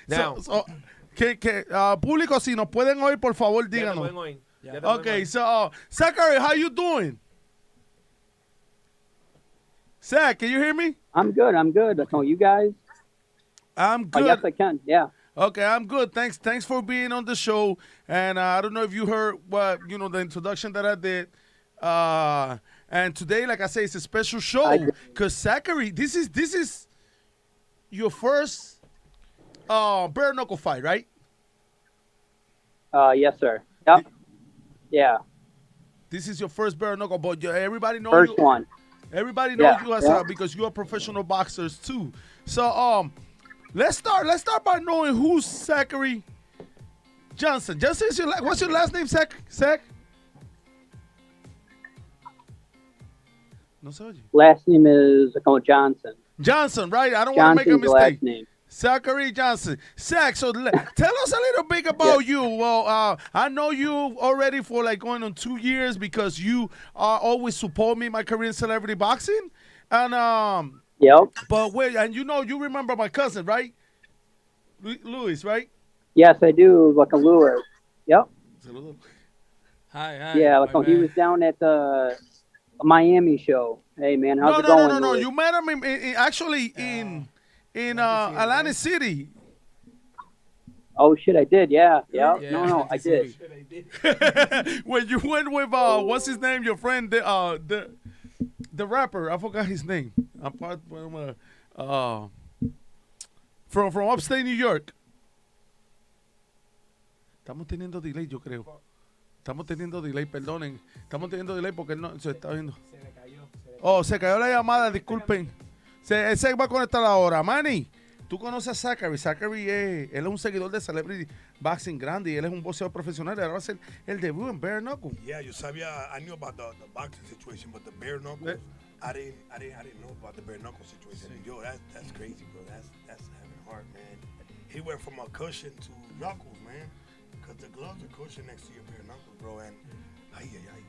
Now, Público, si nos pueden oír, por favor, díganos. Okay, so Zachary, how you doing? Zach, can you hear me? I'm good. Oh, you guys? I'm good. Yes, I can. Yeah. Okay, I'm good. Thanks for being on the show. And I don't know if you heard the introduction that I did. And today, like I say, it's a special show because Zachary, this is your first bare knuckle fight, right? Yes, sir. Yep. Yeah. This is your first bare knuckle, but everybody knows First one. Everybody knows you as because you are professional boxers too. So let's start by knowing who's Zachary Jonhson. What's your last name, Zach? No sé. Last name is Jonhson. Johnson, right? I don't want to make a mistake. Last name. Zachary Jonhson. Zach, so tell us a little bit about you. Well, I know you already for like going on 2 years because you always support me in my career in celebrity boxing. And Yep. But wait, and you remember my cousin, right? Louis, right? Yes, I do. Lewis. Yep. Hi. Yeah, he was down at the Miami show. Hey, man, how's it going? No. You met him in Atlantic City. Oh shit, I did. Yeah. No, I did. When you went with what's his name? Your friend, the rapper. I forgot his name. I'm part from upstate New York. Estamos teniendo delay, yo creo. Estamos teniendo delay, perdonen. Estamos teniendo delay porque él no se está viendo. Se cayó la llamada, disculpen. Se va a conectar ahora. Manny, tú conoces a Zachary. Zachary él es un seguidor de Celebrity Boxing grande y él es un boxeador profesional. Y ahora va a ser el debut en bare knuckle. Yeah, yo sabía. I knew about the boxing situation, but the bare knuckle, I didn't know about the bare knuckle situation. Yo, that's crazy, bro. That's having heart, man. He went from a cushion to knuckles, man. Because the gloves are cushion next to your bare knuckles, bro. And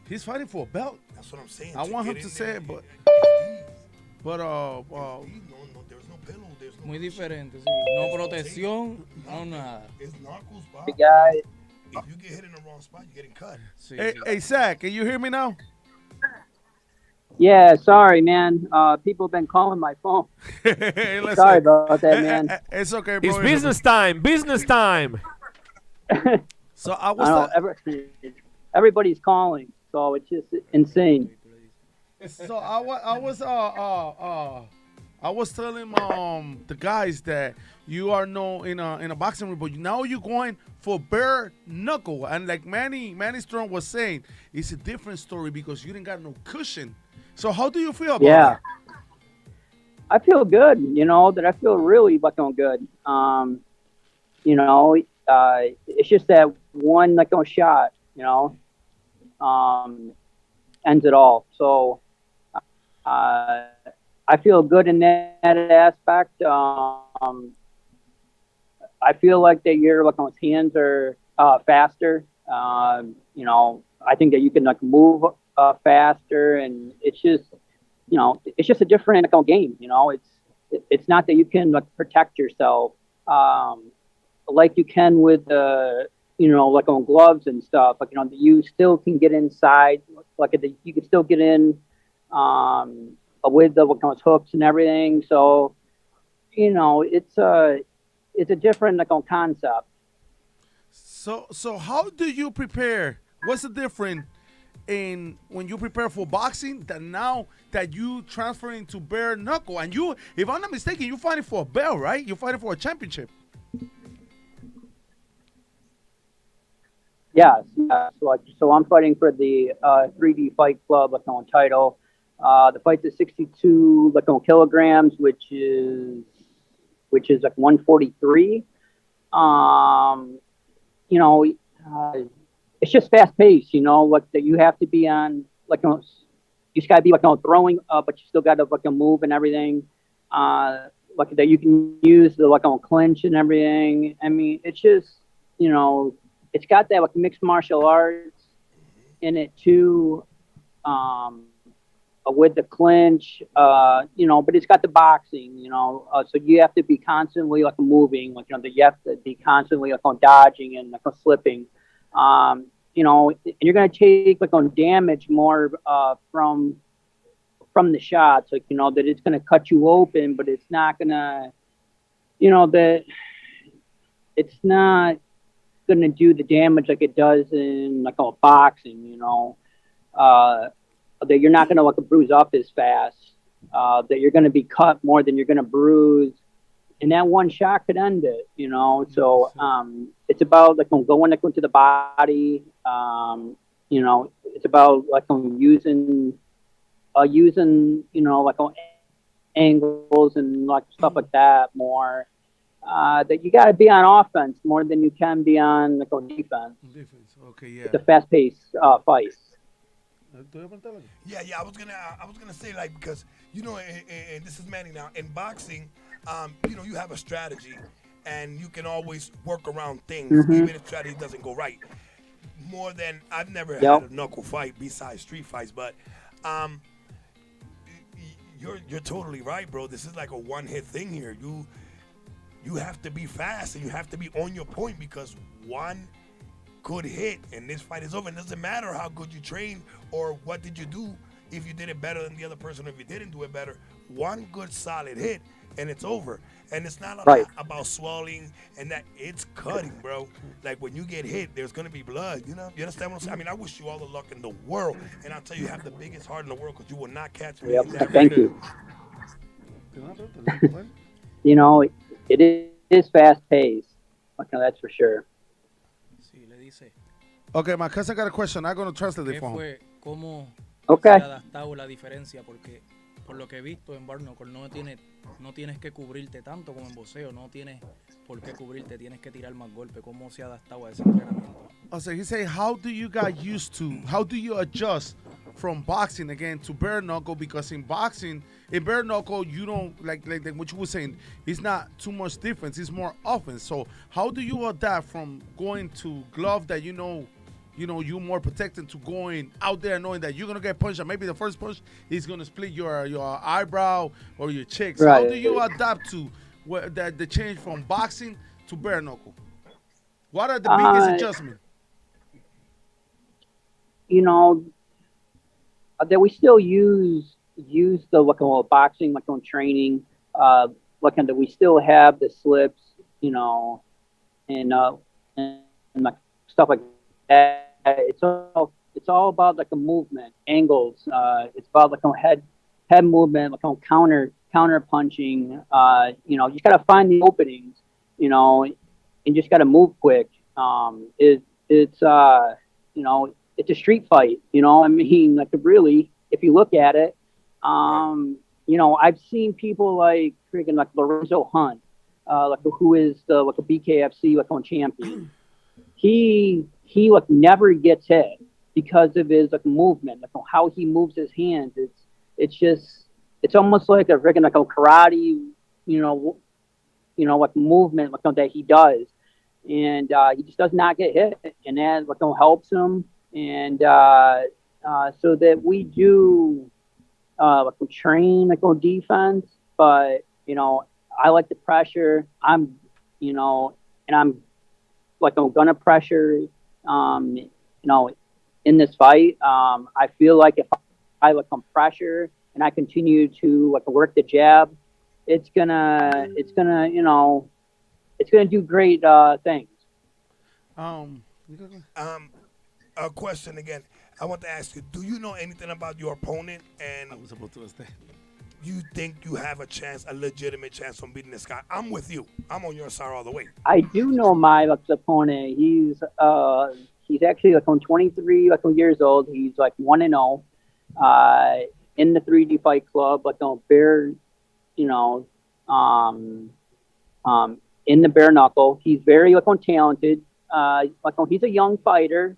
he's fighting for a belt. That's what I'm saying. I want him to say it, but there's no pillow. There's no muy diferente, sí. No protección, no nada. It's knuckles, Bob. The guy. If you get hit in the wrong spot, you're getting cut. Hey, Zach, can you hear me now? Yeah, sorry, man. People have been calling my phone. Sorry about that, man. It's okay, bro. It's business time. Business time. So I was. Everybody's calling, so it's just insane. So I was telling the guys that you are in a boxing ring, but now you're going for bare knuckle, and like Manny Strong was saying, it's a different story because you didn't got no cushion. So how do you feel about that? I feel good. That I feel really fucking good. It's just that one shot. Ends it all. So I feel good in that aspect. I feel like that your hands are faster. I think that you can move faster, and it's just a different game. It's not that you can protect yourself like you can with on gloves and stuff. You still can get inside. You can still get in with the hooks and everything. So, it's a different concept. So how do you prepare? What's the difference in when you prepare for boxing that now that you transfer into bare knuckle? And you, if I'm not mistaken, you fighting for a belt, right? You're fighting for a championship. Yes. So I'm fighting for the 3D Fight Club title. The fight's at 62 kilograms, which is 143. It's just fast paced. That you have to be on you just gotta be throwing, but you still gotta move and everything. That you can use the clinch and everything. I mean, it's just it's got that mixed martial arts in it too. with the clinch, you know, but it's got the boxing, you know, so you have to be constantly like moving, like, you know, you have to be constantly like on dodging and like on slipping, you know, and you're going to take like on damage more from the shots, like, you know, that it's going to cut you open, but it's not going to, you know, that it's not going to do the damage like it does in like boxing, you know, that you're not going to like bruise up as fast, that you're going to be cut more than you're going to bruise, and that one shot could end it, you know. So it's about like going like into the body, you know, it's about like using you know, like angles and like stuff like that more. That you got to be on offense more than you can be on like on defense. Defense. Okay, yeah. It's a fast-paced fight. Yeah, I was gonna say, like, because you know, and this is Manny now. In boxing, you know, you have a strategy, and you can always work around things, even if strategy doesn't go right. More than I've never had a knuckle fight besides street fights, but you're totally right, bro. This is like a one-hit thing here. You have to be fast and you have to be on your point, because one good hit and this fight is over. It doesn't matter how good you train or what did you do, if you did it better than the other person or if you didn't do it better. One good solid hit and it's over. And it's not about swelling and that, it's cutting, bro. Like when you get hit, there's gonna be blood. You know, you understand what I'm saying? I mean, I wish you all the luck in the world, and I'll tell you, you have the biggest heart in the world, because you will not catch me. Thank you. You know, it is fast paced. Okay, that's for sure. Sí, le dice. Okay, my cousin got a question. I'm going to translate it for him. ¿Cómo Okay. se ha adaptado la diferencia? Porque por lo que he visto en Barnacle no tienes que cubrirte tanto como en boxeo, no tienes por qué cubrirte, tienes que tirar más golpes. ¿Cómo se ha adaptado a ese entrenamiento? So he said, how do you adjust from boxing again to bare knuckle? Because in bare knuckle, you don't like what you were saying. It's not too much difference. It's more offense. So how do you adapt from going to glove that you know you're more protected, to going out there knowing that you're gonna get punched, and maybe the first punch is gonna split your eyebrow or your cheek. So Right. how do you adapt to the change from boxing to bare knuckle? What are the biggest adjustments? You know, that we still use the like boxing, like on training, looking that we still have the slips, you know, and like stuff like that. It's all about like a movement, angles. It's about like head movement, like on counter punching. You know, you just gotta find the openings, you know, and just gotta move quick. It's you know, it's a street fight, you know. I mean, like really, if you look at it, you know, I've seen people like freaking like Lorenzo Hunt, like who is the like a BKFC like on champion. He like never gets hit because of his like movement, like how he moves his hands. It's almost like a freaking like a karate, you know, like movement like that he does, and he just does not get hit, and that like helps him. And so that we do like we train like on defense, but you know, I like the pressure. You know, and I'm like I'm gonna pressure. You know, in this fight, I feel like if I like on pressure and I continue to like work the jab, it's gonna you know, it's gonna do great things. A question again. I want to ask you: do you know anything about your opponent, and I was supposed to stay. you think you have a legitimate chance on beating this guy? I'm with you. I'm on your side all the way. I do know my like opponent. He's actually like on 23 like years old. He's like 1-0 in the 3D Fight Club, like on bare, you know, in the bare knuckle. He's very like on talented. He's a young fighter.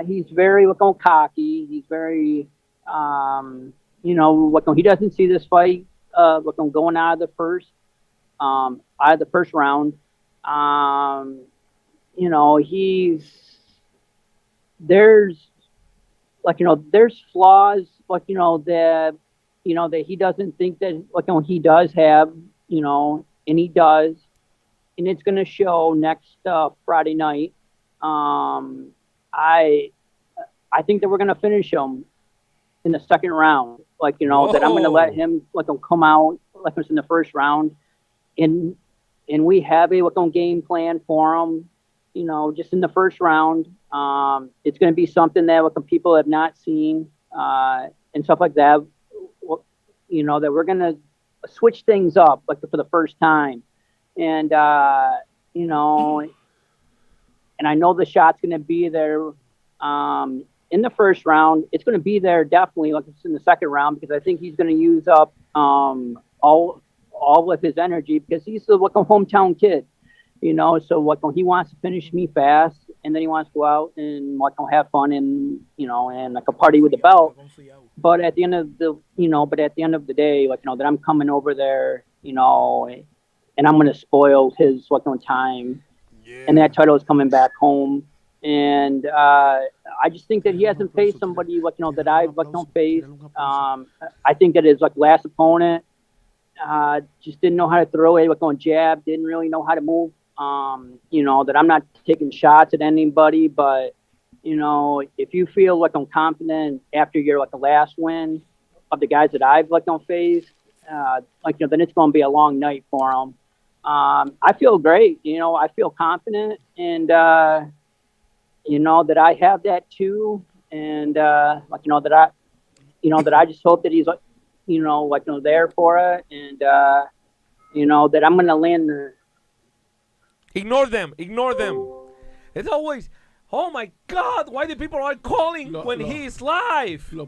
He's very like on cocky. He's very you know, like he doesn't see this fight like I'm going out of the first round. You know, there's flaws, like, you know, that that he doesn't think that he does have, and he does, and it's going to show next Friday night. I think that we're going to finish him in the second round. That I'm going to let him come out in the first round, and we have a game plan for him. Just in the first round. It's going to be something that people have not seen and stuff like that. That we're going to switch things up for the first time, and and I know the shot's going to be there in the first round. It's going to be there definitely it's in the second round, because I think he's going to use up all of his energy, because he's the hometown kid. So he wants to finish me fast, and then he wants to go out and have fun and and a party with the belt. But at the end of the day, that I'm coming over there, and I'm gonna spoil his time, and that title is coming back home. And I just think that he hasn't faced somebody that I've faced. I think that his last opponent just didn't know how to throw a jab, didn't really know how to move. That I'm not taking shots at anybody, but if you feel I'm confident after your the last win of the guys that I've faced, then it's going to be a long night for them. I feel great. I feel confident, and that I have that too, and that I just hope that he's there for it, and that I'm going to land the. Ignore them. It's always, oh my God, why the people are calling when he's live? Le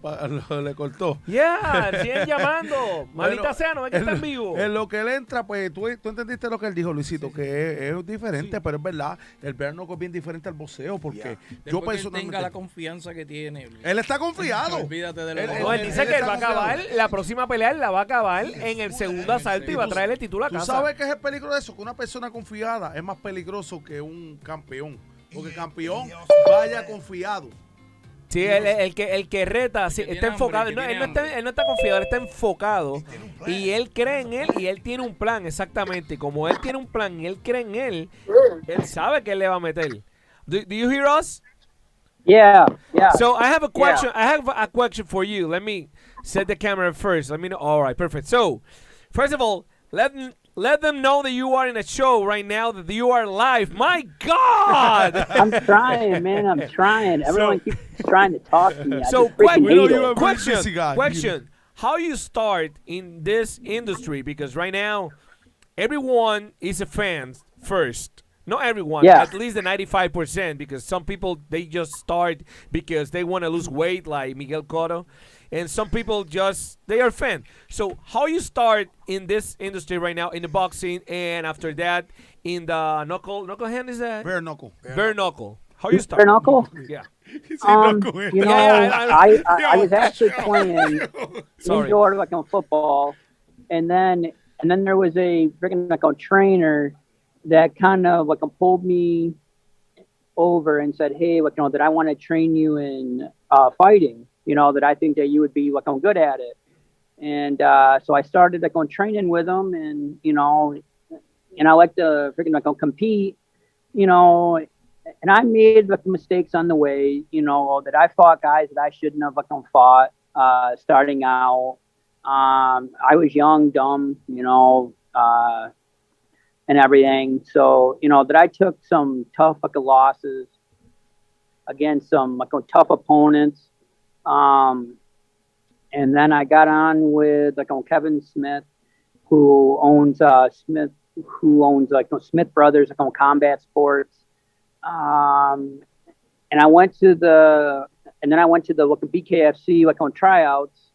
cortó. Yeah, siguen llamando. Maldita sea, no es que está en vivo. En lo que él entra, pues tú entendiste lo que él dijo, Luisito, que es diferente, pero es verdad, el bare knuckle es bien diferente al boxeo, porque yo personalmente... tenga la confianza que tiene. Él está confiado. Olvídate de No, él dice que él va a acabar, la próxima pelea él la va a acabar en el segundo asalto y va a traer el título a casa. ¿Tú sabes qué es el peligro de eso? Que una persona confiada es más peligroso que un campeón. Porque campeón vaya confiado. Sí, el que reta, sí, está enfocado. No, él no está confiado, él está enfocado. Y él cree en él y él tiene un plan, exactamente. Como él tiene un plan y él cree en él, él sabe que él le va a meter. Do you hear us? Yeah. So I have a question. Yeah. I have a question for you. Let me set the camera first. Let me know. All right, perfect. So, first of all, let them know that you are in a show right now, that you are live. My God! I'm trying, man. I'm trying. Everyone keeps trying to talk to me. So, question. How you start in this industry? Because right now, everyone is a fan first. Not everyone, at least the 95%, because some people, they just start because they want to lose weight, like Miguel Cotto. And some people they are fan. So how you start in this industry right now in the boxing, and after that in the knuckle hand, is that? Bare knuckle. Bare knuckle. How you start? Bare knuckle? Yeah. I was actually playing indoor on football, and then there was a freaking trainer that kind of pulled me over and said, hey, that I want to train you in fighting. That I think that you would be good at it. And so I started training with him, and and I like to freaking compete, and I made mistakes on the way, that I fought guys that I shouldn't have fought starting out. I was young, dumb, and everything. So, that I took some tough losses against some tough opponents. And then I got on with Kevin Smith, who owns Smith Brothers Combat Sports. And I went to the BKFC tryouts,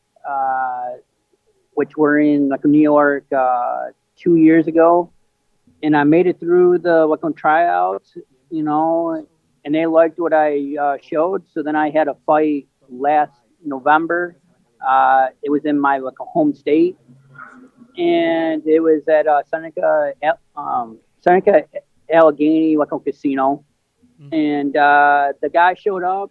which were in New York 2 years ago, and I made it through the tryouts, and they liked what I showed. So then I had a fight last November. It was in my home state, and it was at Seneca Allegheny Casino. And the guy showed up.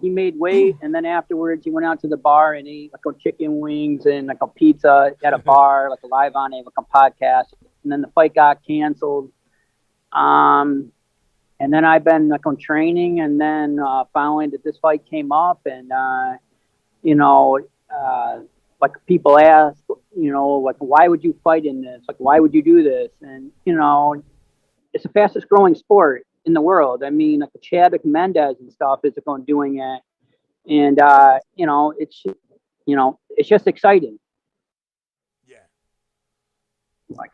he made weight, and then afterwards he went out to the bar and ate like chicken wings and like a pizza at a bar, like a live on like a podcast. And then the fight got canceled. And then I've been like on training, and then finally that this fight came up, and like people ask, like why would you fight in this? Like why would you do this? And it's the fastest growing sport in the world. I mean, like Chadwick Mendez and stuff is going doing it, and it's just exciting. Yeah. Like,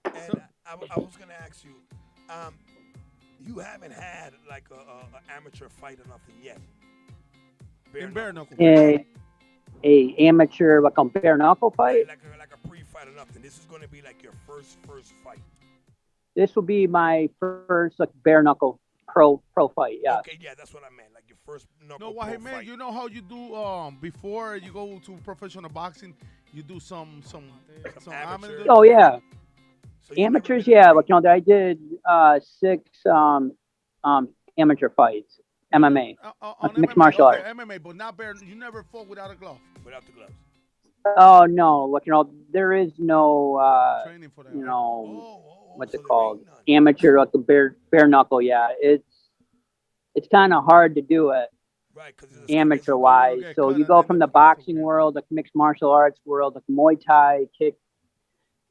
And I was gonna ask you, you haven't had like a amateur fight or nothing yet. Bare knuckle. A amateur like a bare knuckle fight. Like a pre-fight or nothing. This is gonna be like your first fight. This will be my first like bare knuckle pro fight. Yeah. Okay, yeah, that's what I meant. Like your first knuckle No, pro man, fight. you know how you do before you go to professional boxing, you do some amateur. Oh yeah. So you Amateurs, never yeah. been- Like I did 6 amateur fights, MMA, on mixed MMA, martial okay, arts. MMA, but not bare. You never fought without a glove. without the gloves. Oh no, like there is no Training for that. what's so it there called? ain't none. Amateur like the bare knuckle. Yeah, it's kind of hard to do it Right, because amateur wise. get So cut you and go then from the it's okay. boxing world, like mixed martial arts world, like Muay Thai, kick,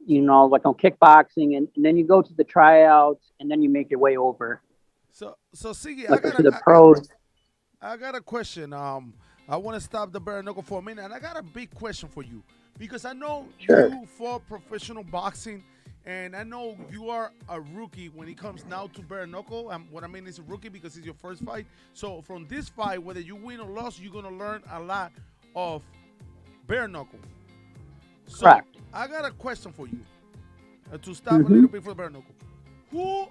like on kickboxing, and then you go to the tryouts, and then you make your way over, So Siggy, like to the pros. I got a question. I want to stop the bare knuckle for a minute, and I got a big question for you because I know Sure. you fought professional boxing, and I know you are a rookie when it comes now to bare knuckle. What I mean is a rookie because it's your first fight. So from this fight, whether you win or lose, you're gonna learn a lot of bare knuckle. So Correct. I got a question for you to stop a little bit for bare knuckle. Who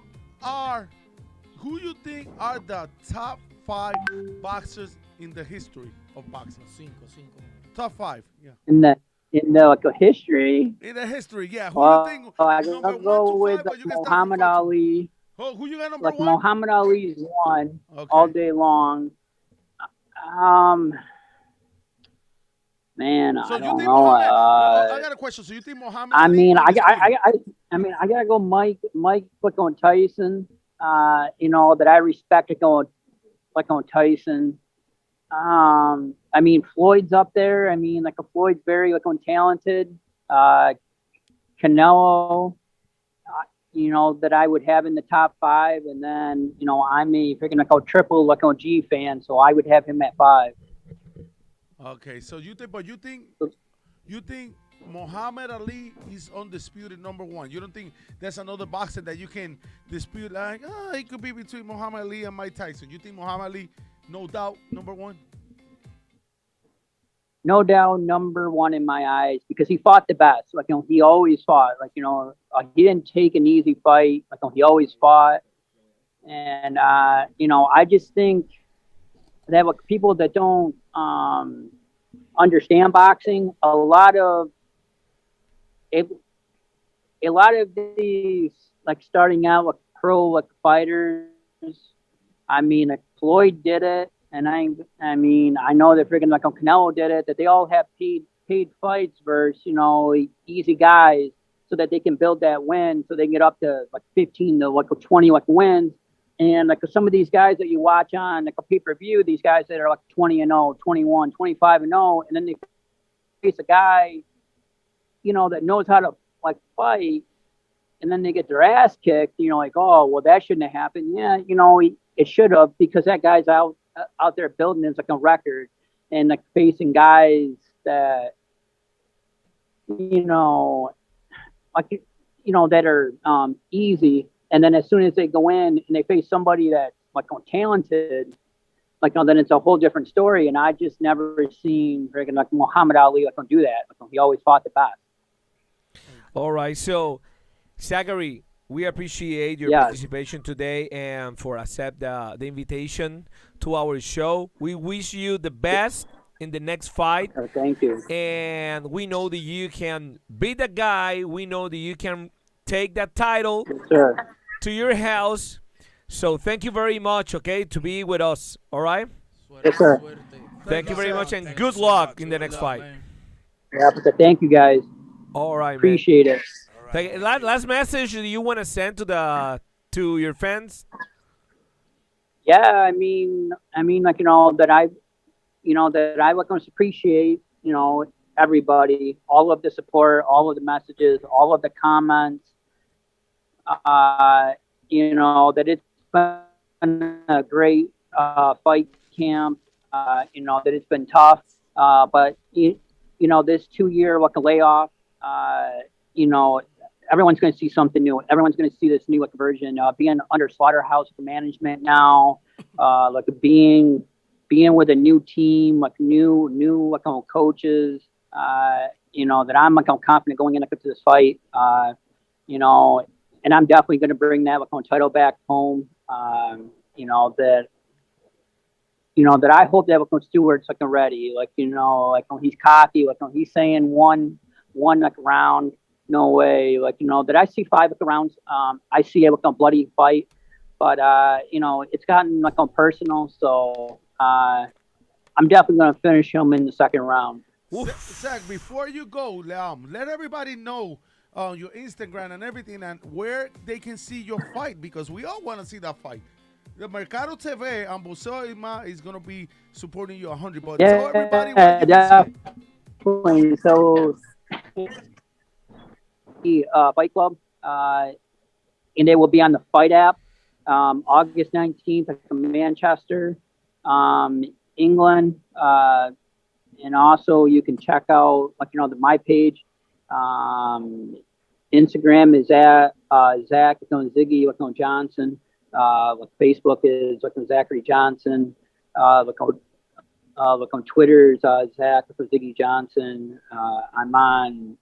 you think are the top 5 boxers in the history of boxing? Cinco. Top 5, yeah. In the like a history. In the history, yeah. Who Well, you think I number gotta 1 go to with 5, but like you can start Muhammad from 5 to- Ali. Oh, who you got number Like 1? Muhammad Ali's one Okay. all day long. Man, So I you don't think know. Muhammad? I got a question. So you think Muhammad? I Ali mean, undisputed? I mean, I gotta go Mike on Tyson. That I respect on Tyson. I mean, Floyd's up there. I mean, like Floyd's very on talented. Canelo, that I would have in the top 5, and then I'm a freaking triple on G fan, so I would have him at 5. Okay, so you think Muhammad Ali is undisputed number 1? You don't think there's another boxer that you can dispute like, it could be between Muhammad Ali and Mike Tyson? You think Muhammad Ali, no doubt, number 1? No doubt number 1 in my eyes because he fought the best. He always fought. He didn't take an easy fight. He always fought. And I just think that people that don't understand boxing, a lot of these starting out with pro fighters. I mean, Floyd did it, and I mean, I know that freaking Canelo did it. That they all have paid fights versus easy guys, so that they can build that win, so they can get up to 15 to 20 wins. And some of these guys that you watch on a pay-per-view, these guys that are 20-0, 21, 25-0, and then they face a guy, that knows how to fight, and then they get their ass kicked. Oh, well, that shouldn't have happened. Yeah, it should have, because that guy's out there building his a record and facing guys that that are easy. And then as soon as they go in and they face somebody that's talented, then it's a whole different story. And I just never seen freaking Muhammad Ali do that. He always fought the best. All right, so Zachary, we appreciate your Yes. participation today and for accept the invitation to our show. We wish you the best in the next fight, Thank you. and we know that you can beat the guy. We know that you can take that title Sure. to your house. So thank you very much, okay, to be with us. All right. Yes, sir. Thank you very sir. much, and Thank good you so luck much. in the Good next luck, fight. Man. Yeah, but thank you guys. All right, man. Appreciate it. All right, Thank, thank you. last message you want to send to your fans? Yeah, I mean, like that I would appreciate, everybody, all of the support, all of the messages, all of the comments. That it's been a great fight camp. That it's been tough, but this 2 year layoff. You know, everyone's going to see something new. Everyone's going to see this new version. Being under slaughterhouse management now, being with a new team, new coaches. That I'm confident going into this fight. And I'm definitely going to bring that title back home. That I hope that Stewart's ready. When he's cocky, when he's saying one round, no way. That I see 5 rounds. I see a bloody fight, but it's gotten personal. So I'm definitely going to finish him in the second round. Zach, before you go, let everybody know your Instagram and everything and where they can see your fight, because we all want to see that fight. The Mercado TV and Boxeo is going to be supporting you 100, but tell everybody where you can see it. So, the Fight Club, and they will be on the Fight app, August 19th in Manchester, England, and also you can check out my page. Instagram is at Zach Ziggy Jonhson. Facebook is Zachary Jonhson. Look on Twitter is Zach Ziggy Jonhson. I'm on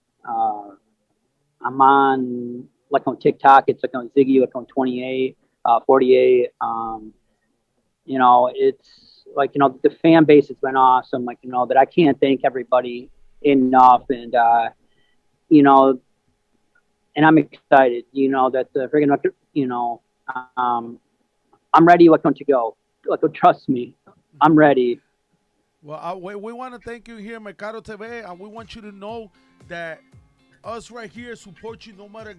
on TikTok. It's on Ziggy on 28, 48. It's the fan base has been awesome. That I can't thank everybody enough, and and I'm excited. That the friggin' I'm ready. To go. Trust me, I'm ready. Well, we want to thank you here, Mercado TV, and we want you to know that us right here support you no matter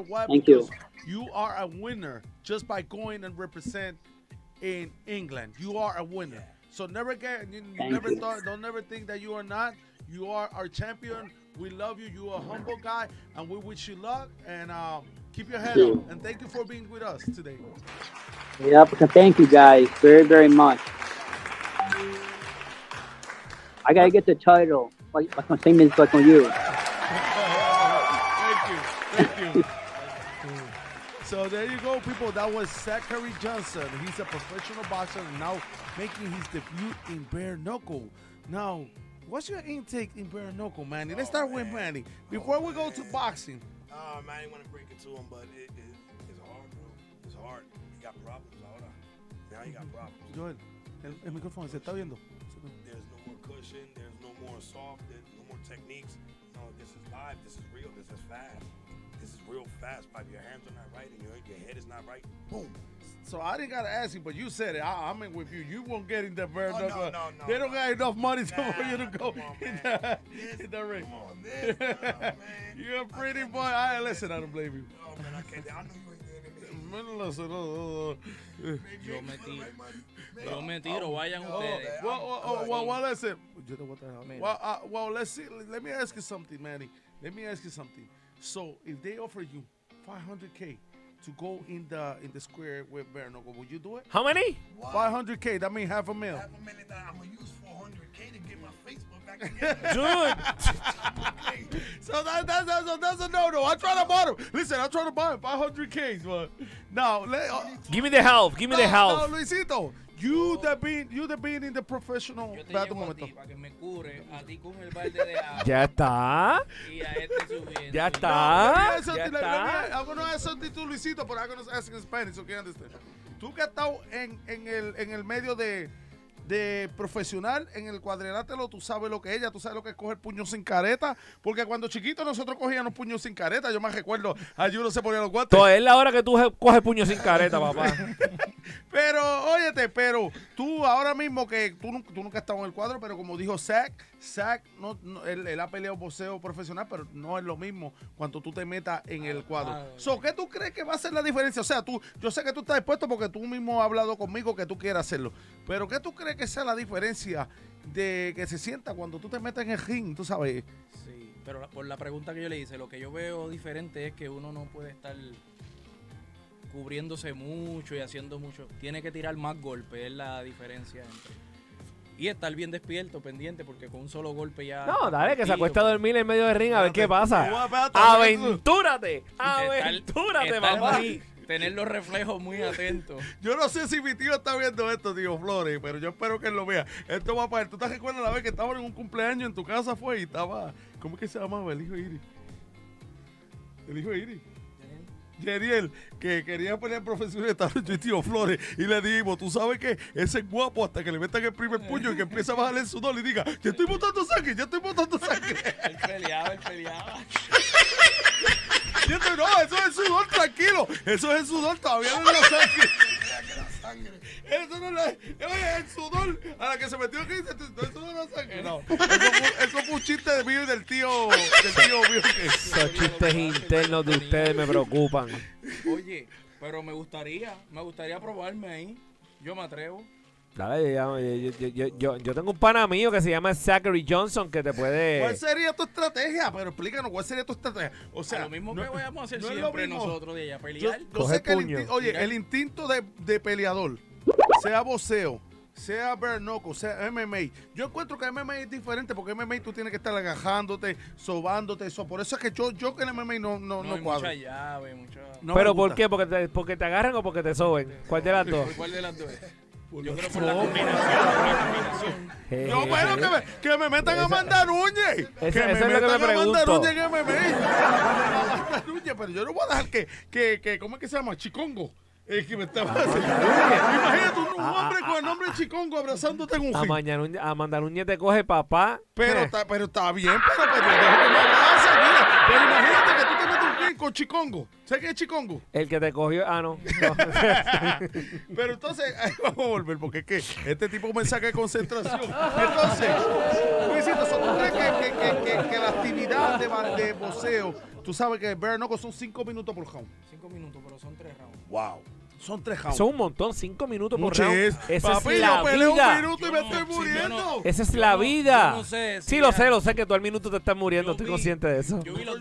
what. Thank you. You are a winner just by going and represent in England. You are a winner. So never don't never think that you are not. You are our champion. We love you. You are a humble guy, and we wish you luck. And keep your head up. And thank you for being with us today. Yep. Thank you guys very, very much. I gotta get the title, same as on you. Thank you. So there you go, people. That was Zachary Jonhson. He's a professional boxer now making his debut in bare knuckle. Now, what's your intake in bare knuckle, Manny? Let's start with Manny. Before we go to boxing. Man, I didn't want to break it to him, but it's hard, bro. It's hard. He got problems. Ahora. Now he got problems. Joel, el micrófono se está viendo. There's no more cushion. There's no more soft. There's no more techniques. No, this is live. This is real. This is fast. This is real fast. If your hands are not right and your head is not right, boom. So I didn't gotta ask you, but you said it. I'm in with you. You won't get in the bare knuckle. No. They don't got enough money for you to go Come on, in the ring. Come on, man. You're a pretty boy. I listen. I don't blame you. Oh man, I can't. I know you ain't Yo me tiro, vayan ustedes. Well, listen. Well, let's see. Let me ask you something, Manny. Let me ask you something. So, if they offer you $500K to go in the square with bare knuckle, would you do it? How many? What? $500K. That means $500,000. $500,000 that I'm gonna use $400K to get my Facebook back together. Dude. So that's a no. I'm trying to buy him. Listen, I'm trying to buy him $500K. But now, Give me the help. Give me the help. No, Luisito. You that being in the professional Yo te battle llevo a momento. ti para que me cure a ti con el balde de agua Ya está. y a este subiendo. Ya No, está. let me Ya está. I'm going to ask something to Luisito, but I'm going to ask in Spanish, so que understand. Tú que has estado en el medio de de profesional en el cuadrilátero, tú sabes lo que es ella, tú sabes lo que es coger puños sin careta, porque cuando chiquitos nosotros cogíamos puños sin careta, yo me recuerdo, allí uno se ponía los guantes. Entonces, es la hora que tú coges puño sin careta, papá. Pero, óyete, pero tú ahora mismo que tú nunca has estado en el cuadro, pero como dijo Zach, él ha peleado boxeo profesional, pero no es lo mismo cuando tú te metas en el cuadro. ¿Qué tú crees que va a ser la diferencia? O sea, yo sé que tú estás dispuesto porque tú mismo has hablado conmigo que tú quieres hacerlo, pero ¿qué tú crees que sea la diferencia de que se sienta cuando tú te metes en el ring, tú sabes? Sí, pero por la pregunta que yo le hice, lo que yo veo diferente es que uno no puede estar cubriéndose mucho y haciendo mucho. Tiene que tirar más golpes, es la diferencia entre. Y estar bien despierto, pendiente, porque con un solo golpe ya. No, dale, que se acuesta a dormir en medio del ring a ver qué pasa. Espérate, ¡Aventúrate! ¡Aventúrate, papá! Tener los reflejos muy atentos. Yo no sé si mi tío está viendo esto, tío Flores, pero yo espero que él lo vea. Esto va para él. ¿Tú te recuerdas la vez que estábamos en un cumpleaños en tu casa fue y estaba... ¿Cómo es que se llamaba el hijo de Iris? El hijo de Iris. Yeriel, que quería pelear profesional, estaba yo y tío Flores, y le dijimos, tú sabes que ese es guapo hasta que le metan el primer puño y que empieza a bajarle el sudor y diga, ya estoy botando sangre, ya estoy botando sangre. Él peleaba. No, eso es el sudor, tranquilo, eso es el sudor, todavía no es la sangre. Eso no es el sudor a la que se metió aquí, eso no es la sangre. No, eso fue un chiste de mío y del tío mío. Esos chistes internos de ustedes me preocupan. Oye, pero me gustaría probarme ahí. Yo me atrevo. Dale, yo tengo un pana mío que se llama Zachary Jonhson que te puede... ¿Cuál sería tu estrategia? Pero explícanos, ¿cuál sería tu estrategia? O sea, lo mismo que vamos a hacer no es siempre lo mismo. nosotros de allá, pelear. Yo sé que el instinto de peleador, sea boxeo, sea bare knuckle, sea MMA, yo encuentro que MMA es diferente porque MMA tú tienes que estar agajándote, sobándote, eso. Por eso es que yo que en MMA no hay cuadro. mucha llave, mucha... No ¿Pero me por gusta. qué? ¿Porque te agarran o porque te soben? ¿Cuál de las dos? ¿Cuál de las dos? Yo creo por la combinación. No, bueno, que me metan a mandar Núñez. Eso Que es me lo que metan me a mandar pregunto. Núñez en MMA. Pero yo no voy a dejar que ¿cómo es que se llama? Chicongo. Que me estaba imagínate un hombre con el nombre de Chicongo abrazándote en un ring. A Mandaruñez te coge papá. Pero está bien, pero yo dejo que me abrace, mira. Pero imagínate que tú te metes un ring con Chicongo. ¿Sabes qué es Chicongo? El que te cogió... no. Pero entonces, vamos a volver, porque es que este tipo me saca de concentración. Entonces, Luisito, ¿tú crees que la actividad de boxeo, tú sabes que el bare knuckle son 5 minutos por round? 5 minutos, pero son 3 rounds. Wow. Son 3 rounds. Son un montón, 5 minutos por Mucho round. es. Esa Papi, es la yo peleo vida. un minuto y me estoy muriendo. Esa es la vida. Yo no sé, sí, lo sé que tú al minuto te estás muriendo. Yo Estoy vi- consciente de eso. Yo vi los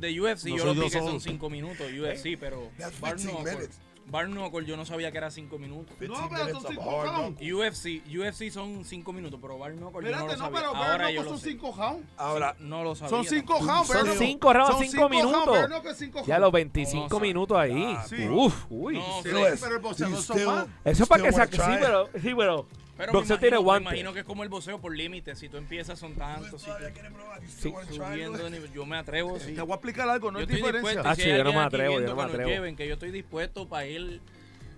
de UFC, No yo soy los vi yo que solo. son 5 minutos UFC, pero That's Bar 15 Knuckle, minutes. Bar Knuckle yo no sabía que era 5 minutos. No, pero son 5 rounds. UFC son 5 minutos, pero Bar Knuckle yo no Espérate, lo no, sabía. pero Ahora bare yo knuckle lo son sé. 5 rounds. Ahora, No lo sabía. Son 5 tampoco. rounds, Son bare knuckle. 5 rounds, Son 5 cinco rounds, minutos. bare knuckle es 5 Ya rounds. los 25 No, minutos ahí. sí. Uf, uy. No, Sí, sé. pero el boxeador you son still- más. Eso es para que still saque. wanna Sí, try it? pero. Pero Boxeo tiene me guante. imagino que es como el boxeo por límite. Si tú empiezas son tantos, si todavía tú quieres probar, you Sí. still wanna try it, subiendo de nivel, yo me atrevo, sí. Te voy a explicar algo, no Yo es estoy diferencia. dispuesto, Ah, si sí, hay yo no me alguien aquí atrevo, yo viendo no me que nos atrevo. lleven, que yo estoy dispuesto para ir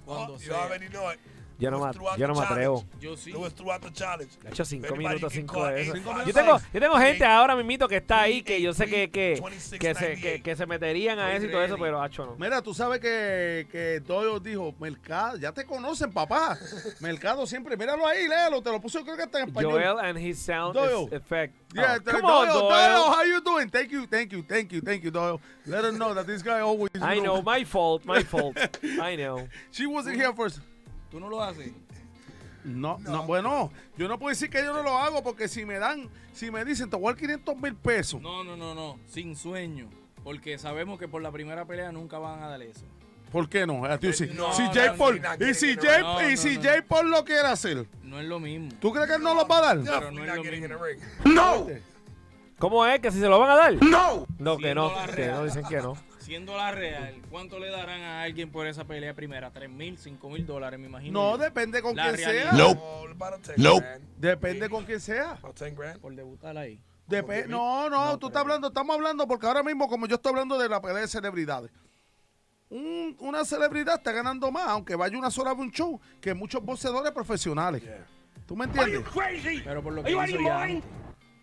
cuando You sea. already know it. Yo no It was me throughout yo no the me atrevo. challenge. Yo sí. It was throughout the challenge. De hecho, 5 Everybody minutos, can 5 call de eso. 8, 5 Yo tengo gente ahora mismito que está ahí que yo sé 26, que se meterían a eso y todo eso, pero hacho no. Mira, tú sabes que Doyle dijo, Mercado, ya te conocen, papá. Mercado siempre, míralo ahí, léalo, te lo puse, creo que está en español. Joel and his sound Doyle. effect. Yeah, Oh, come on, Doyle, Doyle. how you doing? Thank you, Doyle. Let her know that this guy always. I know, my fault. I know. She wasn't here first. ¿Tú no lo haces? No, bueno, yo no puedo decir que yo no lo hago porque si me dicen, te voy a dar 500,000 pesos. No. Sin sueño. Porque sabemos que por la primera pelea nunca van a dar eso. ¿Por qué no? A ti sí. No, si no, Jay no, Paul, no, y si no, Jay, no, y si no. Jay Paul lo quiere hacer, No es lo mismo. ¿tú crees que él no los va a dar? Pero Definitely no es not lo getting in mismo. the ring. No. ¿Cómo es? ¿Que si se lo van a dar? No. No, que no. Siendo la Que no, real. dicen que no. Siendo la real, ¿cuánto le darán a alguien por esa pelea primera? $3,000, $5,000, me imagino. No, yo. depende con La quién realidad. sea. Oh, about 10 grand. Depende con quién sea. About 10 grand. Por debutar ahí. No, tú estás hablando, estamos hablando porque ahora mismo como yo estoy hablando de la pelea de celebridades. Una celebridad está ganando más, aunque vaya una sola vez a un show, que muchos boxeadores profesionales. Yeah. ¿Tú me entiendes? Pero por lo que hizo ya antes.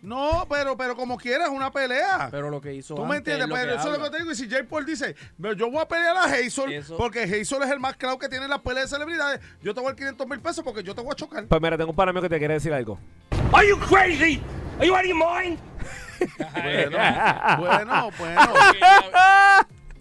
No, pero como quieras, una pelea. Pero lo que hizo ¿Tú me antes entiendes? es lo Pero que eso es lo habla. que te digo. Y si Jake Paul dice, yo voy a pelear a Hazel, Eso. porque Hazel es el más claro que tiene las peleas de celebridades, yo te voy a dar 500 mil pesos porque yo te voy a chocar. Pues mira, tengo un pana mío que te quiere decir algo. Are you crazy? Are you out of your mind? Bueno.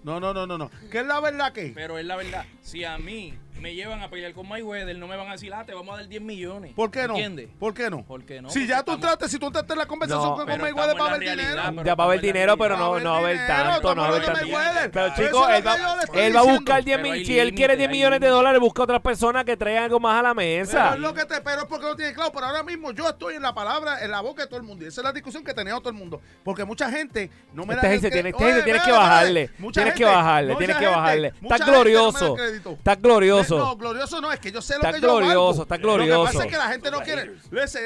No. ¿Qué es la verdad que? Pero es la verdad. Si a mí me llevan a pelear con Mayweather, no me van a decir, te vamos a dar 10 millones. ¿Por qué no? ¿Entiendes? ¿Por qué no? Porque no. Si porque ya estamos- si tú entraste en la conversación No, con pero Mayweather estamos para en ver la dinero. realidad, Ya va a haber dinero, pero Va a no va a haber dinero, tanto, no va a haber estamos tanto. hablando de Mayweather. Pero Eso chicos, es él lo que yo le estoy va a diciendo. buscar 10 Pero mil. hay Si él quiere 10 límite, hay millones de límite. dólares, busca otras personas que traigan algo más a la Pero mesa. es lo que pero es porque no tiene claro. Pero ahora mismo yo estoy en la palabra, en la boca de todo el mundo. Y esa es la discusión que tenía todo el mundo. Porque mucha gente no me Este da gente el tienes Oye, que bajarle. mucha Tienes que gente, bajarle, mucha tienes que gente, bajarle. mucha Estás gente no me da glorioso. crédito. Estás glorioso. No, glorioso no, es que yo sé lo Está que yo valgo. glorioso, está Lo que glorioso. pasa es que la gente no quiere.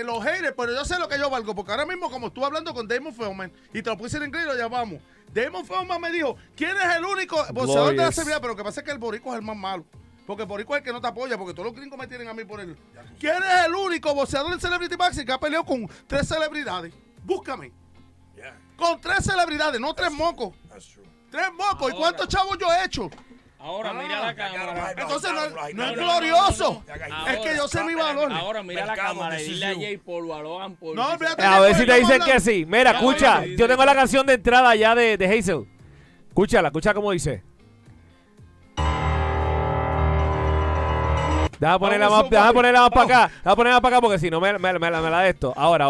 Los haters, pero yo sé lo que yo valgo. Porque ahora mismo, como estuve hablando con Damon Feldman, y te lo puse en inglés y lo llamamos. Damon Feldman me dijo, ¿quién es el único boxeador de la Glorious. celebridad? Pero lo que pasa es que el boricua es el más malo. Porque el boricua es el que no te apoya, porque todos los gringos me tienen a mí por él. ¿Quién es el único boxeador en Celebrity Boxing que ha peleado con 3 celebridades? Búscame. Yeah, Con 3 celebridades, no 3 mocos. that's true. 3 mocos. ¿Y Ahora. cuántos chavos yo he hecho? Ahora mira la cámara. Entonces no es no, glorioso. no. Es que yo sé mi valor. Ahora mira la Mercado, cámara y dile a decisivo. Jay Paul o a Logan Paul. No, que olvídate. A ver si te Estamos dicen que hablando- sí. Mira, No, escucha. oye, Yo tengo la canción de entrada ya de Hazel. Escucha cómo dice. Déjame ponerla más para acá. Déjame ponerla para acá porque si no me la de esto. Ahora.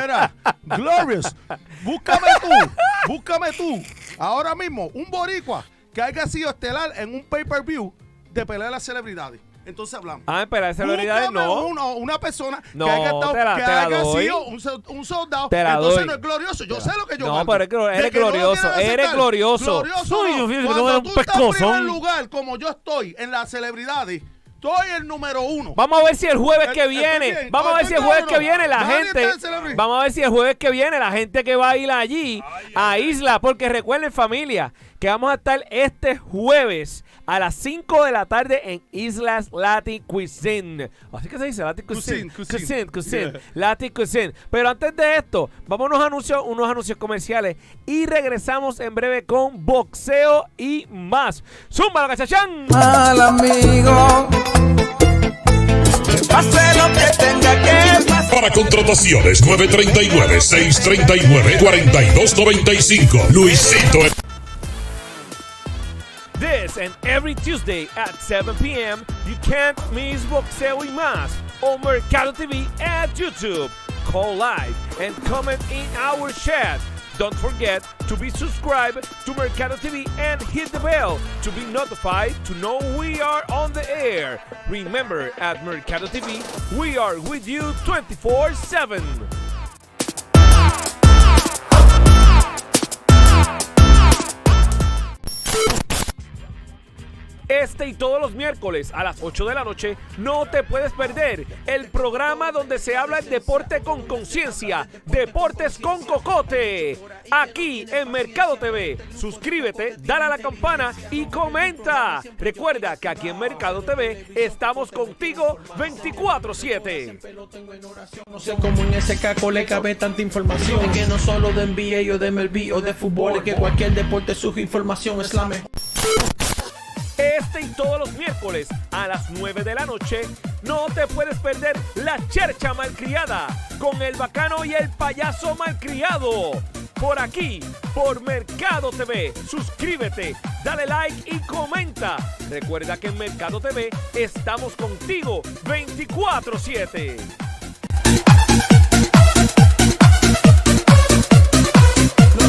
Mira, Glorious, búscame tú, ahora mismo, un boricua que haya sido estelar en un pay-per-view de pelea de las celebridades. Entonces hablamos. Pero esa celebridades Búscame no. una persona No, que haya, estado, te la que haya doy. sido un soldado. Te la Entonces doy. no es glorioso. Yo sé lo que yo No, valgo. pero eres De que no lo glorioso, quieren eres aceptar. glorioso. Glorioso Uy, no. yo fíjate que Cuando no, tú un estás en primer pescozón. lugar, como yo estoy en las celebridades, estoy el número 1. Vamos a ver si el jueves que Estoy viene, bien. vamos a ver si el jueves que viene la Nadie gente, está en Celebrity. vamos a ver si el jueves que viene la gente que va a ir allí a Isla, porque recuerden familia, que vamos a estar este jueves a las 5 de la tarde en Islas Latin Cuisine. Así que se dice Latin Cuisine. Cuisine. Yeah. Latin Cuisine. Pero antes de esto, vamos a unos anuncios comerciales y regresamos en breve con boxeo y más. ¡Zúmbalo, cachachán! Al amigo, que pase lo que tenga que pasar. Para contrataciones 939-639-4295. Luisito. This and every Tuesday at 7 p.m. You can't miss Boxeo y Más on Mercado TV at YouTube. Call live and comment in our chat. Don't forget to be subscribed to Mercado TV and hit the bell to be notified to know we are on the air. Remember, at Mercado TV, we are with you 24/7. Este y todos los miércoles a las 8 de la noche no te puedes perder el programa donde se habla el deporte con conciencia, Deportes con Cocote, aquí en Mercado TV. Suscríbete, dale a la campana y comenta. Recuerda que aquí en Mercado TV estamos contigo 24/7. No sé cómo en ese caco le cabe tanta información. Es que no solo de NBA o de MLB o de fútbol, es que cualquier deporte su información es la mejor. Este y todos los miércoles a las 9 de la noche no te puedes perder La Chercha Malcriada con el bacano y el payaso malcriado. Por aquí, por Mercado TV. Suscríbete, dale like y comenta. Recuerda que en Mercado TV estamos contigo 24/7.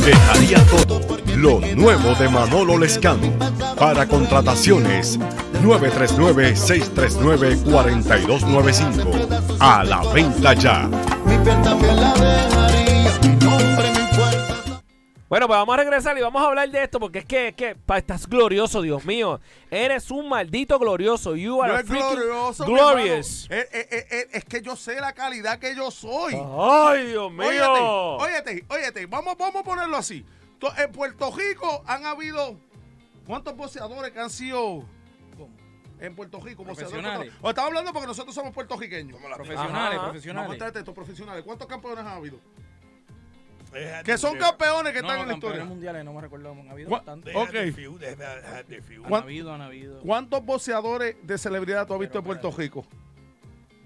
Dejaría todo. Lo nuevo de Manolo Lescano. Para contrataciones 939-639-4295. A la venta ya. Bueno, pues vamos a regresar y vamos a hablar de esto porque es que estás glorioso, Dios mío. Eres un maldito glorioso. You are No a es freaking glorioso, mi glorious. hermano. Es que yo sé la calidad que yo soy. Ay, Dios mío. Óyete, vamos a ponerlo así. En Puerto Rico han habido ¿Cuántos boxeadores que han sido ¿Cómo? en Puerto Rico? Profesionales. O estamos hablando porque nosotros somos puertorriqueños. Profesionales, Ajá. profesionales. Vamos a tratar estos profesionales. ¿Cuántos campeones han habido? They had Que to son be- campeones que No, están en la campeones historia. mundiales, no me recuerdo, han habido Gua- bastantes. They had Ok. their few. They've had their few. Han habido. ¿Cuántos boxeadores de celebridad tú has visto en Puerto Rico?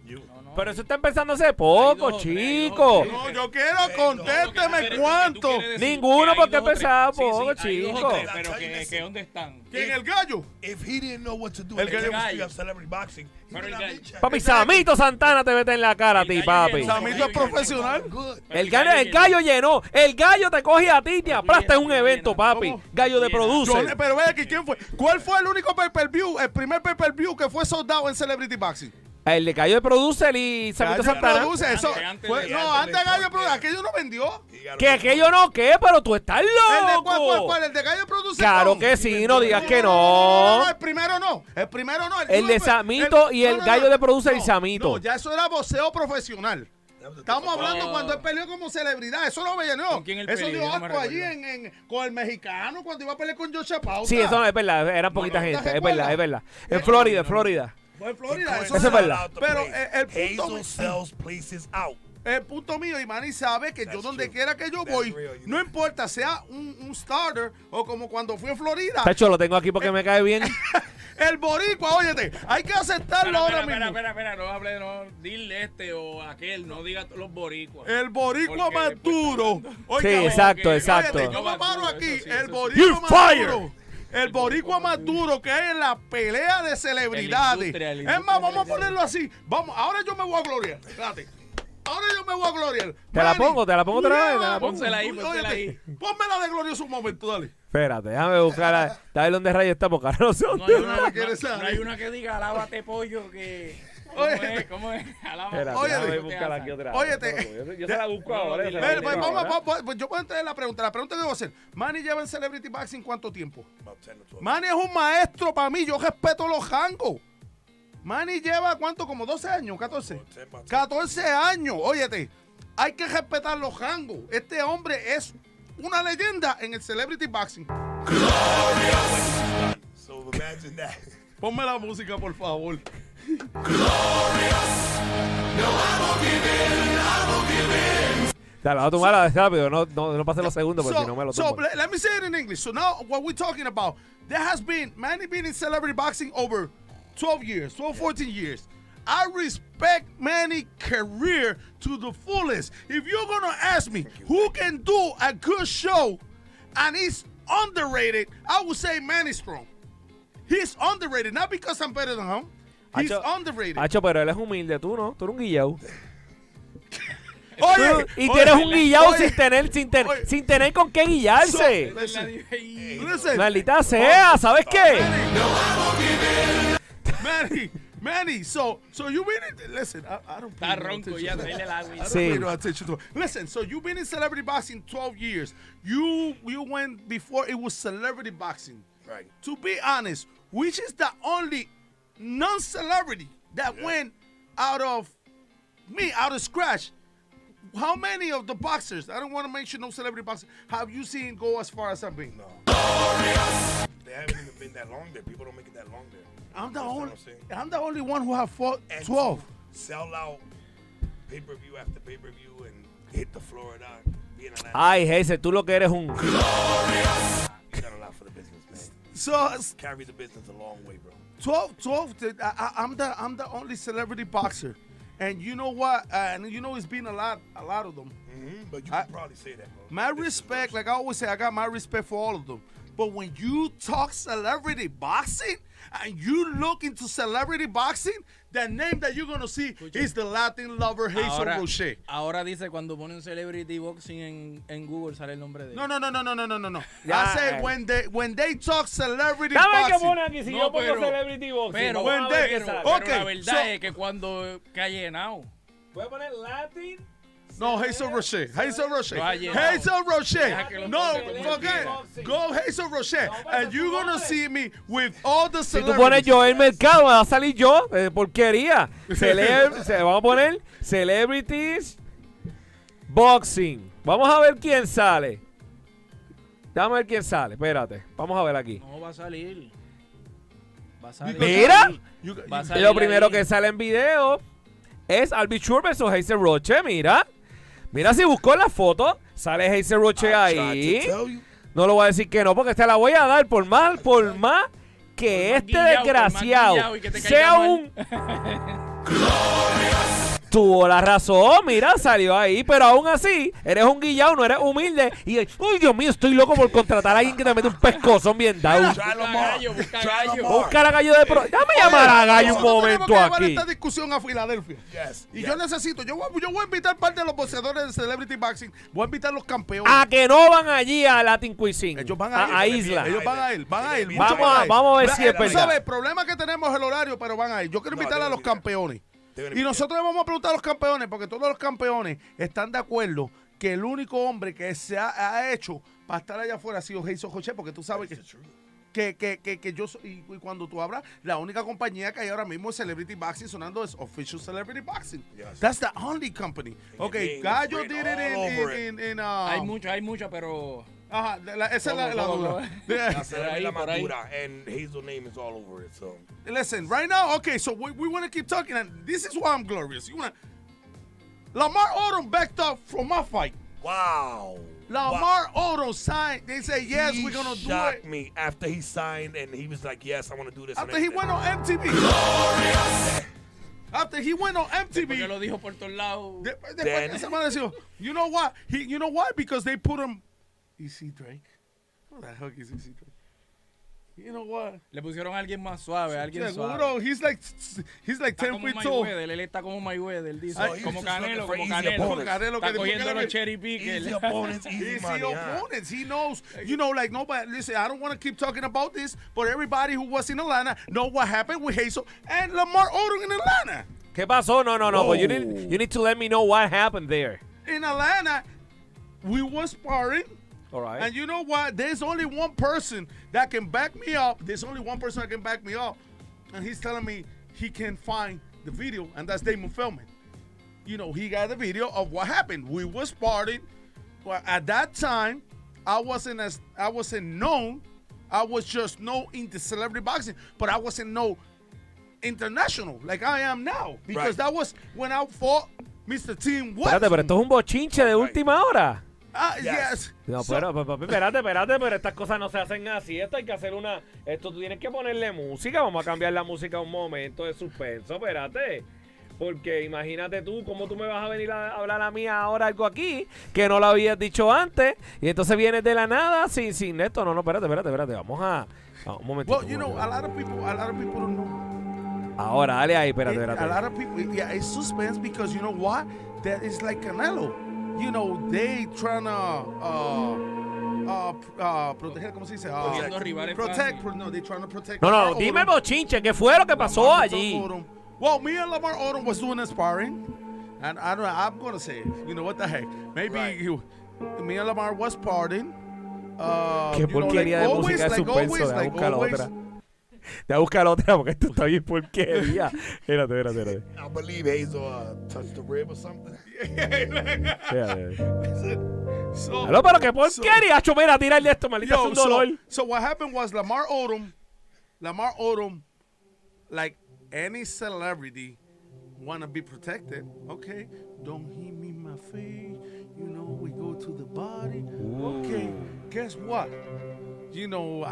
You. No. Pero eso está empezando hace poco, Hay dos o tres, chico. No, yo quiero, contésteme cuántos. Ninguno, porque empezaba poco, chico. Pero que ¿dónde están? ¿Quién el gallo? If he didn't know what to do El in the gallo. industry of celebrity boxing, he Pero would el not gallo. mention- Papi, Samito Santana te mete en la cara a ti, El gallo papi. llenó. Samito es profesional. Good. El gallo llenó. El gallo te coge a ti, te aplasta en un evento, papi. ¿Cómo? Gallo de producer. Pero ve aquí, ¿quién fue? ¿Cuál fue el único pay-per-view, el primer pay-per-view que fue soldado en Celebrity Boxing? El de Gallo de producer y Samito Gallo Santana. Produce, eso. Antes Fue- de- no, antes antes de de- Gallo Produce, aquello no vendió. He got a Que good aquello no, ¿qué? Pero tú estás ¿El de loco. cuál? ¿El de Gallo Produce? Claro que sí, no digas que no. El primero no. El primero no. El de Samito y el gallo de producer y Samito. No, ya eso era boxeo profesional. That was a Estamos different- hablando cuando él peleó como celebridad. Eso no me llenó. ¿Con quién él Eso peleó? dio Yo no me asco allí recuerdo. con el mexicano cuando iba a pelear con Joshua Pauta. Sí, eso no es verdad, era poquita no, ¿te gente, es recuerdas? verdad, es verdad. En Florida, Florida. Fue en Florida. He Eso es verdad. out the Pero place. el punto Hazel sells places out. El punto mío, y Manny sabe que yo That's donde true. quiera que yo That's voy, real, you no know. importa, sea un starter o como cuando fui a Florida, Tacho, lo tengo aquí porque me cae bien. el boricua, óyete, hay que aceptarlo ahora mismo. Espera, no hable, no, dile este o aquel, no diga los boricuas. El boricua Porque, más pues, duro. Sí, Oiga, exacto, ok, exacto. óyete, yo me paro Eso aquí, sí, el eso boricua You're más fired. duro. El boricua más duro que hay en la pelea de celebridades. La Es industria más, vamos a ponerlo así. Vamos, ahora yo me voy a gloriar. Espérate. Ahora yo me voy a gloriar. Te la Manny, pongo otra vez, te la lleva- pongo. Pónsela ahí, Óyete, pónsela ahí. Pónmela de glorioso un momento, dale. Espérate, déjame buscar a ver dónde rayos está porque ahora no sé No dónde. hay una, ¿Quieres no saber? hay una que diga alábate pollo que... Oye. ¿Cómo es? Alábate. Espérate, Óyete. déjame buscarla aquí otra vez. Óyete. Yo se la busco ahora. yo se la Ven, busco pues, ahora. pues, yo puedo entender la pregunta. La pregunta que debo hacer. Manny lleva en Celebrity Boxing ¿cuánto tiempo? About 10 to 12. Manny es un maestro para mí. Yo respeto los jangos. Manny lleva ¿cuánto? Como 12 años, 14. 14 años. Óyete, hay que respetar los jangos. Este hombre es una leyenda en el Celebrity Boxing. So imagine that. Ponme la música, por favor. Dale, vamos a tomarla rápido, no pase los segundos porque si no me lo tomo. let me say it in English. So now what we're talking about, there has been, Manny been in celebrity boxing over 12 years, 12, 14 years. I respect Manny's career to the fullest. If you're going to ask me who can do a good show and he's underrated, I would say Manny Strong. He's underrated, not because I'm better than him. He's underrated. Hacho, pero él es humilde, tú no, tú eres un guillao. Oye, Y tienes un guillao oye, sin tener con qué guillarse. Listen, Maldita sea, ¿sabes qué? Manny, so you've been in, listen, I don't pay Está no ronco attention ya, to that. traile el agua. I don't Sí. pay no attention to it. Listen, so you've been in celebrity boxing 12 years. You went before it was celebrity boxing. Right. To be honest, which is the only non-celebrity that went out of scratch? How many of the boxers, I don't want to mention no celebrity boxers, have you seen go as far as I've been? No. They haven't even been that long there. People don't make it that long there. I'm the Understand only, what I'm saying? I'm the only one who have fought And 12. to sell out pay-per-view after pay-per-view and hit the Florida, being an Ay, Hazel, tú lo que eres un... you got a lot for the business, man. So Carry the business a long way, bro. 12. I'm the only celebrity boxer, and you know what? And you know it's been a lot of them. Mm-hmm. But you I- can probably say that, bro. My This is respect, worse. like I always say, I got my respect for all of them. But when you talk celebrity boxing and you look into celebrity boxing, the name that you're gonna see is the Latin lover Hazel Roche. Ahora dice cuando ponen celebrity boxing en Google sale el nombre de él. No. Ya, I say when they talk celebrity Dame que boxing. pone aquí si No, yo pongo pero- Celebrity Boxing. Pero, vamos a ver qué pero- sale. ok, pero la verdad so- es que cuando que ha llenado. Voy a poner Latin. No, Hazel Roche. Hazel Roche. No ha llenado. Hazel Roche. Deja que lo No, ponga como forget. quiera. Go Hazel Roche. And you're going to see me with all the Si tú pones celebrities. yo el mercado, me va a salir yo. Porquería. Vamos a poner Celebrities Boxing. Vamos a ver quién sale. Déjame ver quién sale. Espérate. Vamos a ver aquí. No va a salir. Va a salir. Mira. Va a salir Lo primero ahí. que sale en video es Albichur versus Hazel Roche. Mira. Mira si buscó la foto. Sale Hazel Roche ahí. No lo voy a decir que no, porque te la voy a dar por más que Por más este guillao, desgraciado por más guillao y que te sea caiga un... Tuvo la razón, mira, salió ahí, pero aún así, eres un guillao, no eres humilde. Y, uy, Dios mío, estoy loco por contratar a alguien que te mete un pescozón bien dado. Busca gallo, busca gallo. Busca a Gallo de pro. Déjame llamar a Gallo un Nosotros tenemos momento que llevar aquí. esta discusión a Filadelfia. Y yo necesito, yo voy a invitar parte de los boxeadores de Celebrity Boxing, voy a invitar a los campeones. A que no van allí a Latin Cuisine. Ellos van a ir. a Isla. Ellos van a ir, muchos Vamos van a, ir. vamos a ver si es Tú verdad. sabes, el problema que tenemos es el horario, pero van a ir. Yo quiero invitar a los campeones. Y nosotros le vamos a preguntar a los campeones, porque todos los campeones están de acuerdo que el único hombre que se ha hecho para estar allá afuera ha sido Hazel Roche, porque tú sabes que yo soy, y cuando tú hablas, la única compañía que hay ahora mismo es Celebrity Boxing sonando es Official Celebrity Boxing. That's the only company. Okay, Gallo did it in Hay mucho, pero... Ajá, esa es la duda. La madura, and Hazel name is all over it, so. Listen, right now, okay, so we want to keep talking, and this is why I'm glorious. Lamar Odom backed up from my fight. Wow. Lamar Odom signed. They say, yes, He we're going to do shocked it. me after he signed, and he was like, yes, I want to do this. After he went on MTV. After he went on Porque MTV. lo dijo por todos lados. Después que esa madre dijo, you know what? You know why? Because they put him. Easy Drake. Who the heck is Easy Drake? You know what? Le pusieron a alguien más suave, a alguien suave. Seguro, he's like Está 10 como feet tall. Mayweather, él está como Mayweather, dice. So Como he's just Canelo, looking como for easy Canelo. opponents. Canelo Está que cogiendo después los que cherry pickers. Easy opponents, easy Easy money. opponents. He knows, you know, like nobody. Listen, I don't want to keep talking about this, but everybody who was in Atlanta know what happened with Hazel and Lamar Odom in Atlanta. ¿Qué pasó? No, but you need to let me know what happened there. In Atlanta, we were sparring. All right. And you know what? There's only one person that can back me up. There's only one person that can back me up. And he's telling me he can find the video, and that's Damon Feldman. You know, he got the video of what happened. We were sparring. Well, at that time, I wasn't known. I was just known in the celebrity boxing, but I wasn't known international like I am now. Because that was when I fought Mr. Tim Watson. Espérate, pero esto es un bochinche de última hora. Yes. No, pero espérate, pero estas cosas no se hacen así. Esto hay que hacer esto tú tienes que ponerle música. Vamos a cambiar la música un momento de suspenso, espérate. Porque imagínate tú, cómo tú me vas a venir a hablar a mí ahora algo aquí que no lo habías dicho antes. Y entonces vienes de la nada sin esto. No, espérate. Vamos un momentito. Well, you know, a lot of people don't know. Ahora, dale ahí, espérate. A lot of people, yeah, it's suspense because you know what? That is like Canelo. You know, they trying to proteger, ¿cómo se dice? Poniendo rivales fácil. No, they trying to protect. No, dime el bochinche, ¿qué fue lo que pasó allí? Well, me and Lamar Odom was doing a sparring, and I don't know, I'm gonna say it. You know what the heck? Maybe me and Lamar was sparring. Qué porquería de música de suspenso. Deja buscar otra. Deja buscar otra porque esto está bien porquería. Espérate. I believe Hazel touched the rib or something. So, Aló, pero qué porquería. Acho, mira, tirarle esto, maldita, es un dolor. So what happened was Lamar Odom, like any celebrity, wanna be protected. Okay, don't hit me in my face. You know, we go to the body. Okay, guess what? You know,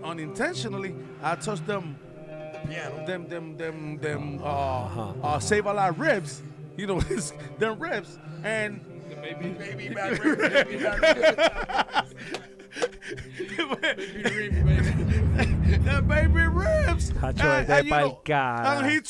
unintentionally, I touched them save a lot of ribs. You know, them ribs and The baby back the baby ribs. Hacho, you know, cara. and he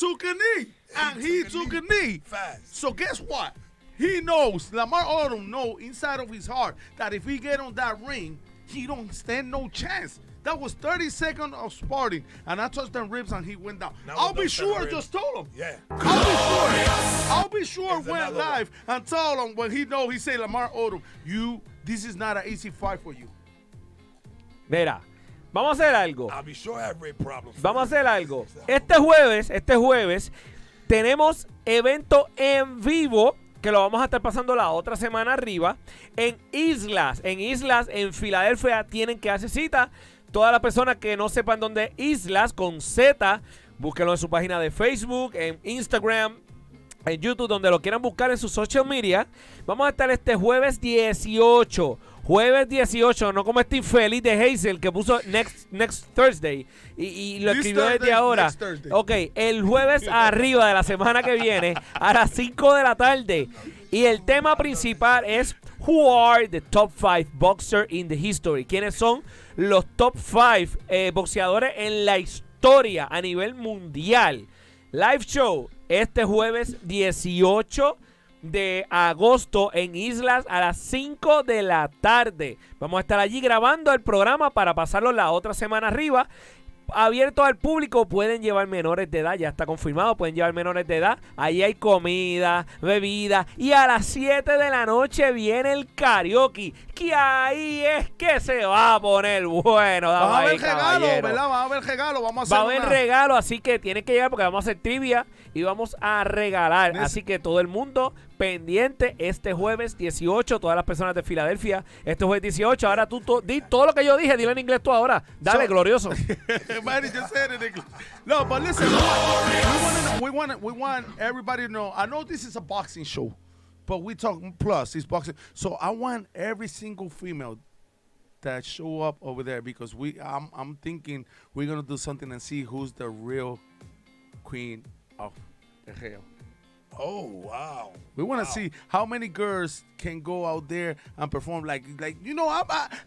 took a knee. Fast. So guess what? He knows, Lamar Odom know inside of his heart that if he get on that ring, he don't stand no chance. That was 30 seconds of sparring, and I touched them ribs and he went down. I'll be sure, just told him. Yeah. I'll be sure went live and told him when he say, Lamar Odom, this is not an easy fight for you. Mira, vamos a hacer algo. I'll be sure I have rib problems. Vamos a hacer algo. Este jueves tenemos evento en vivo que lo vamos a estar pasando la otra semana arriba en Islas. En Filadelfia tienen que hacer cita. Todas las personas que no sepan dónde es Islas con Z, búsquenlo en su página de Facebook, en Instagram, en YouTube, donde lo quieran buscar en sus social media. Vamos a estar este jueves 18. Jueves 18, no como este infeliz de Hazel que puso next Thursday y lo escribió desde ahora. Ok, el jueves arriba de la semana que viene a las 5 de la tarde. Y el tema principal es Who are the top 5 boxers in the history? ¿Quiénes son los top 5 boxeadores en la historia a nivel mundial? Live show este jueves 18 de agosto en Islas a las 5 de la tarde. Vamos a estar allí grabando el programa para pasarlo la otra semana arriba. Abierto al público, pueden llevar menores de edad, ya está confirmado, pueden llevar menores de edad. Ahí hay comida, bebida y a las 7 de la noche viene el karaoke, que ahí es que se va a poner bueno. Va a haber regalo, ¿verdad? Va a haber regalo, vamos a hacer Va a haber regalo, así que tienen que llegar porque vamos a hacer trivia y vamos a regalar. Así que todo el mundo pendiente este jueves 18, todas las personas de Filadelfia, este jueves 18. Ahora tú di todo lo que yo dije, dilo en inglés tú ahora. Dale, glorioso. Man, you just said it in English. No, but listen, we want everybody to know. I know this is a boxing show, but we talk plus it's boxing. So I want every single female that show up over there because I'm thinking we're gonna do something and see who's the real queen of the hell. Oh, wow. We want to see how many girls can go out there and perform like you know,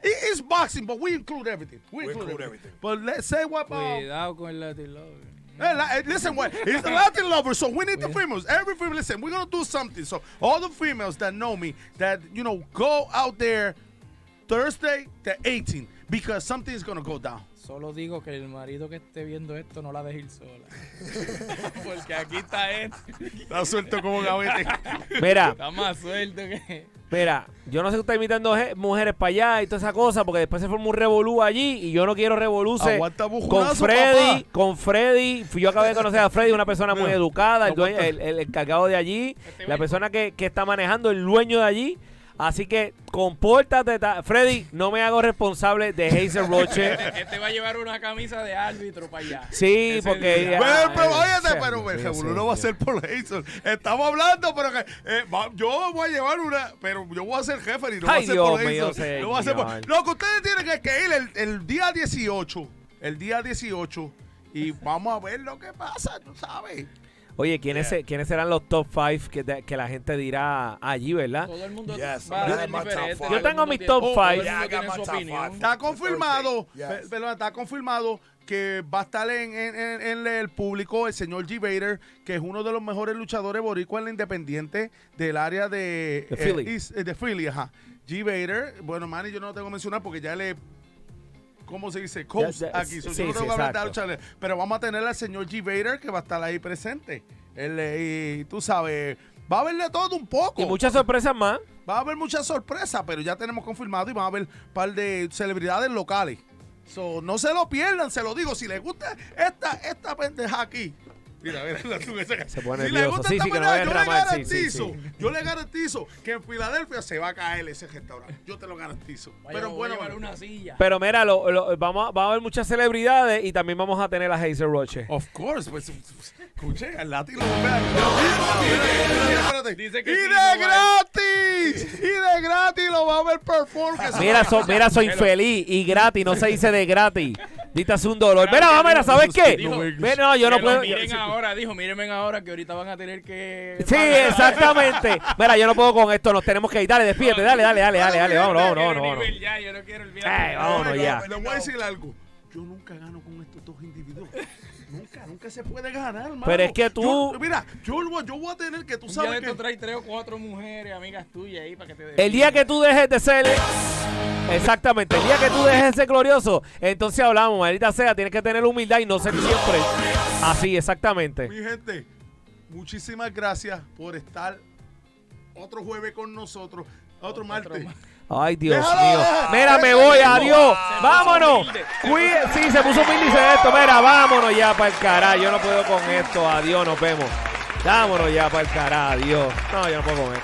it's boxing, but we include everything. We include everything. But let's say what... Cuidado con el Latin Lover. Listen, he's a Latin lover, so we need the females. Every female, listen, we're going to do something. So all the females that know me, that, you know, go out there Thursday the 18th, because something's going to go down. Solo digo que el marido que esté viendo esto no la deje ir sola. Porque aquí está él. Está suelto como gavete. Mira. Está más suelto que... Mira, yo no sé si está invitando mujeres para allá y toda esa cosa, porque después se forma un revolú allí y yo no quiero revoluce con Freddy. Papá. Con Freddy. Yo acabé de conocer a Freddy, una persona muy educada, el encargado de allí, la persona que está manejando, el dueño de allí. Así que compórtate, Freddy, no me hago responsable de Hazel Roche. Este va a llevar una camisa de árbitro para allá. Sí, porque... Pero no va a ser por Hazel. Estamos hablando, pero que yo voy a llevar una, pero yo voy a ser jefe y no va a ser por Hazel. No va a ser por... Lo que ustedes tienen que ir el día 18, y vamos a ver lo que pasa, tú sabes. Oye, ¿quiénes serán los top 5 que la gente dirá allí, verdad? Todo el mundo va a decir diferente. Yo tengo mis top 5. Está confirmado, está confirmado que va a estar en el público el señor G. Vader, que es uno de los mejores luchadores boricuas en la independiente del área de Philly. Ajá. G. Vader, bueno, Manny, yo no lo tengo que mencionar porque ya le... ¿Cómo se dice? Coach aquí. Yo no tengo que hablar de luchadores, pero vamos a tener al señor G. Vader que va a estar ahí presente. Y tú sabes, va a haber de todo un poco. Y muchas sorpresas más. Va a haber muchas sorpresas, pero ya tenemos confirmado y va a haber un par de celebridades locales. No se lo pierdan, se lo digo. Si les gusta esta pendeja aquí. Mira, se pone si le gusta sí, esta que no vaya a enramar. Yo le garantizo que en Filadelfia se va a caer ese restaurante. Yo te lo garantizo. Pero bueno, una silla. Pero mira, vamos a ver muchas celebridades y también vamos a tener a Hazel Roche. Of course, pues escuché, al latino Dice que y de gratis lo va a ver perform. Mira, soy feliz y gratis, no se dice de gratis. Diste un dolor. Mira, ¿sabes qué? No, yo no puedo. Mírenme ahora que ahorita van a tener que... Sí, exactamente. Mira, yo no puedo con esto, nos tenemos que ir. Dale, despídete, dale. Vámonos. Ya, yo no quiero olvidar. Vámonos ya. Le voy a decir algo. Yo nunca gano con estos dos individuos. Nunca se puede ganar, hermano. Pero es que tú... Yo voy a tener que tú sabes que... tú traes 3 o 4 mujeres, amigas tuyas ahí para que te den. El día que tú dejes de ser... Exactamente, el día que tú dejes de ser glorioso, entonces hablamos, maldita sea, tienes que tener humildad y no ser siempre así, exactamente. Mi gente, muchísimas gracias por estar otro jueves con nosotros, otro martes. Ay, Dios mío. Mira, me voy, adiós. Vámonos. Sí, se puso un índice de esto. Mira, vámonos ya para el carajo. Yo no puedo con esto. Adiós, nos vemos. Vámonos ya para el carajo, Dios. No, yo no puedo comer.